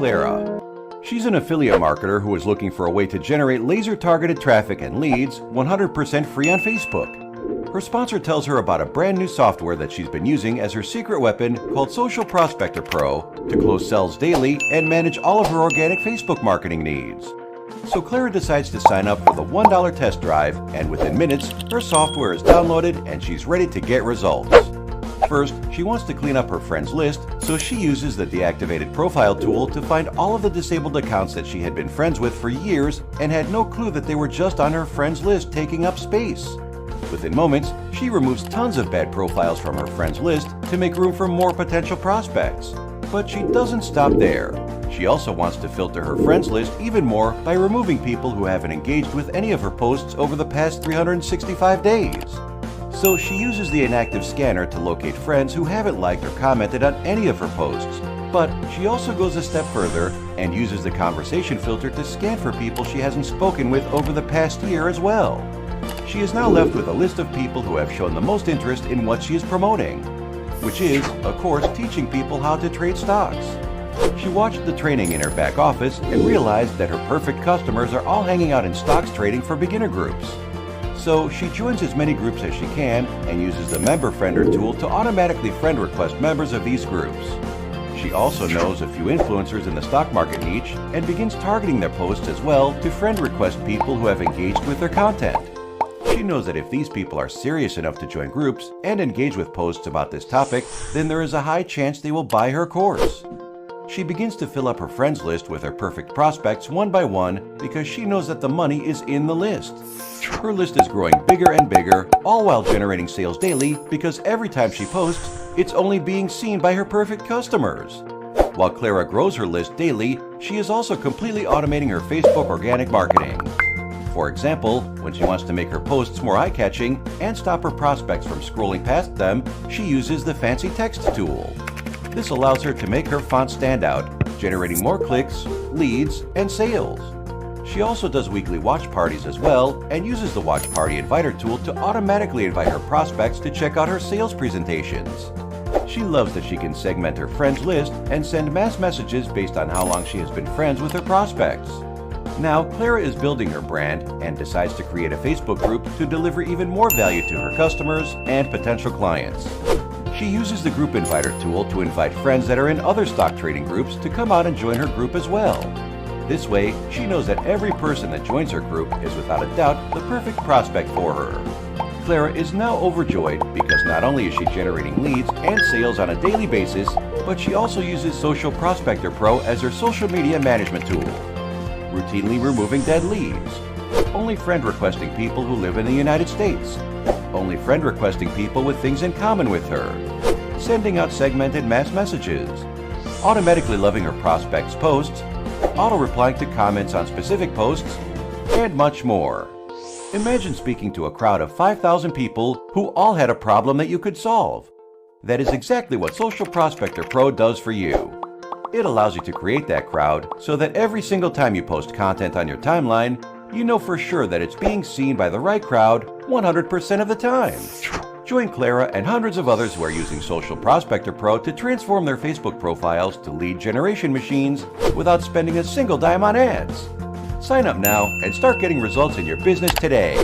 Clara. She's an affiliate marketer who is looking for a way to generate laser-targeted traffic and leads 100% free on Facebook. Her sponsor tells her about a brand new software that she's been using as her secret weapon called Social Prospector Pro to close sales daily and manage all of her organic Facebook marketing needs. So Clara decides to sign up for the $1 test drive, and within minutes, her software is downloaded and she's ready to get results. First, she wants to clean up her friends list, so she uses the deactivated profile tool to find all of the disabled accounts that she had been friends with for years and had no clue that they were just on her friends list taking up space. Within moments, she removes tons of bad profiles from her friends list to make room for more potential prospects. But she doesn't stop there. She also wants to filter her friends list even more by removing people who haven't engaged with any of her posts over the past 365 days. So she uses the inactive scanner to locate friends who haven't liked or commented on any of her posts. But she also goes a step further and uses the conversation filter to scan for people she hasn't spoken with over the past year as well. She is now left with a list of people who have shown the most interest in what she is promoting, which is, of course, teaching people how to trade stocks. She watched the training in her back office and realized that her perfect customers are all hanging out in stocks trading for beginner groups. So she joins as many groups as she can and uses the Member Friender tool to automatically friend request members of these groups. She also knows a few influencers in the stock market niche and begins targeting their posts as well to friend request people who have engaged with their content. She knows that if these people are serious enough to join groups and engage with posts about this topic, then there is a high chance they will buy her course. She begins to fill up her friends list with her perfect prospects one by one because she knows that the money is in the list. Her list is growing bigger and bigger, all while generating sales daily because every time she posts, it's only being seen by her perfect customers. While Clara grows her list daily, she is also completely automating her Facebook organic marketing. For example, when she wants to make her posts more eye-catching and stop her prospects from scrolling past them, she uses the fancy text tool. This allows her to make her font stand out, generating more clicks, leads, and sales. She also does weekly watch parties as well and uses the Watch Party Inviter tool to automatically invite her prospects to check out her sales presentations. She loves that she can segment her friends list and send mass messages based on how long she has been friends with her prospects. Now, Clara is building her brand and decides to create a Facebook group to deliver even more value to her customers and potential clients. She uses the Group Inviter tool to invite friends that are in other stock trading groups to come out and join her group as well. This way, she knows that every person that joins her group is without a doubt the perfect prospect for her. Clara is now overjoyed because not only is she generating leads and sales on a daily basis, but she also uses Social Prospector Pro as her social media management tool, routinely removing dead leads, only friend requesting people who live in the United States, only friend requesting people with things in common with her, sending out segmented mass messages, automatically loving her prospects' posts, auto-replying to comments on specific posts, and much more. Imagine speaking to a crowd of 5,000 people who all had a problem that you could solve. That is exactly what Social Prospector Pro does for you. It allows you to create that crowd so that every single time you post content on your timeline, you know for sure that it's being seen by the right crowd 100% of the time. Join Clara and hundreds of others who are using Social Prospector Pro to transform their Facebook profiles to lead generation machines without spending a single dime on ads. Sign up now and start getting results in your business today.